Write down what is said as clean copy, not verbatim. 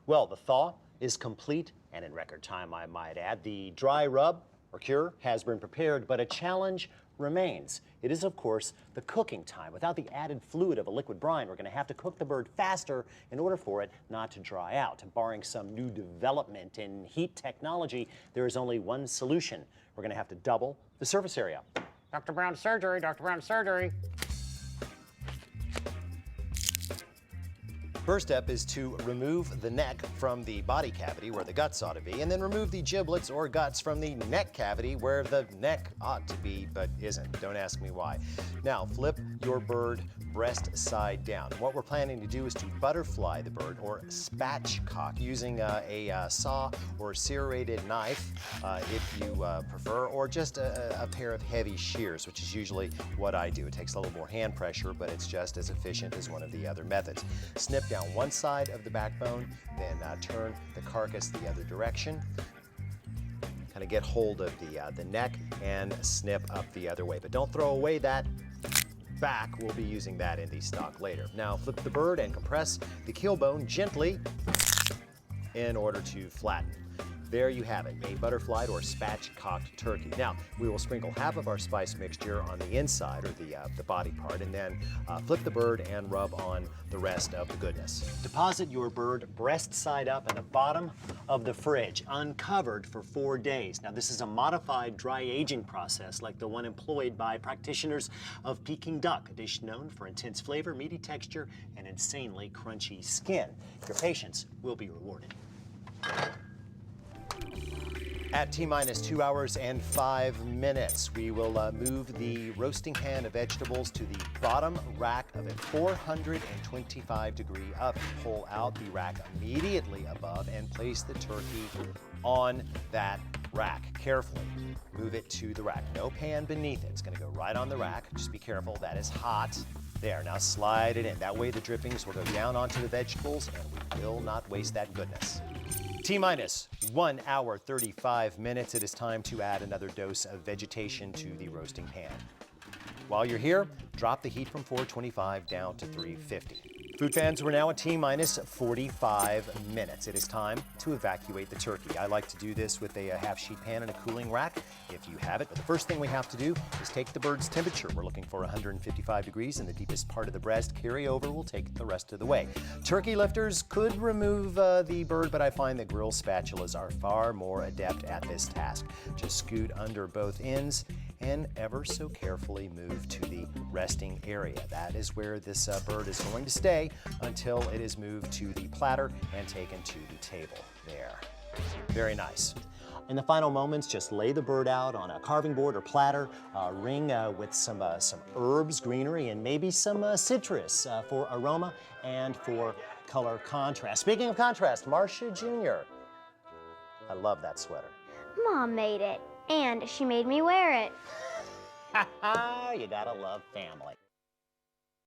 Well, the thaw is complete and in record time, I might add. The dry rub or cure has been prepared, but a challenge remains. It is, of course, the cooking time. Without the added fluid of a liquid brine, we're going to have to cook the bird faster in order for it not to dry out. Barring some new development in heat technology, there is only one solution. We're going to have to double the surface area. Dr. Brown's surgery, Dr. Brown's surgery. First step is to remove the neck from the body cavity where the guts ought to be, and then remove the giblets or guts from the neck cavity where the neck ought to be but isn't. Don't ask me why. Now flip your bird breast side down. What we're planning to do is to butterfly the bird or spatchcock using a saw or serrated knife if you prefer, or just a pair of heavy shears, which is usually what I do. It takes a little more hand pressure, but it's just as efficient as one of the other methods. Snip down one side of the backbone, then turn the carcass the other direction. Kind of get hold of the neck and snip up the other way. But don't throw away that back. We'll be using that in the stock later. Now flip the bird and compress the keel bone gently in order to flatten. There you have it, a butterflied or spatchcocked turkey. Now, we will sprinkle half of our spice mixture on the inside, or the body part, and then flip the bird and rub on the rest of the goodness. Deposit your bird breast side up in the bottom of the fridge, uncovered for 4 days. Now, this is a modified dry aging process like the one employed by practitioners of Peking duck, a dish known for intense flavor, meaty texture, and insanely crunchy skin. Your patience will be rewarded. At T-minus 2 hours and 5 minutes, we will move the roasting pan of vegetables to the bottom rack of a 425-degree oven. Pull out the rack immediately above and place the turkey on that rack. Carefully move it to the rack. No pan beneath it. It's going to go right on the rack. Just be careful. That is hot. There, now slide it in. That way the drippings will go down onto the vegetables and we will not waste that goodness. T-minus 1 hour 35 minutes, it is time to add another dose of vegetation to the roasting pan. While you're here, drop the heat from 425 down to 350. Food fans, we're now at T-minus 45 minutes. It is time to evacuate the turkey. I like to do this with a half-sheet pan and a cooling rack, if you have it. But the first thing we have to do is take the bird's temperature. We're looking for 155 degrees in the deepest part of the breast. Carry over will take the rest of the way. Turkey lifters could remove the bird, but I find that grill spatulas are far more adept at this task. Just scoot under both ends and ever so carefully move to the resting area. That is where this bird is going to stay until it is moved to the platter and taken to the table. There. Very nice. In the final moments, just lay the bird out on a carving board or platter, ring with some herbs, greenery, and maybe some citrus for aroma and for color contrast. Speaking of contrast, Marcia Jr. I love that sweater. Mom made it, and she made me wear it. You gotta love family.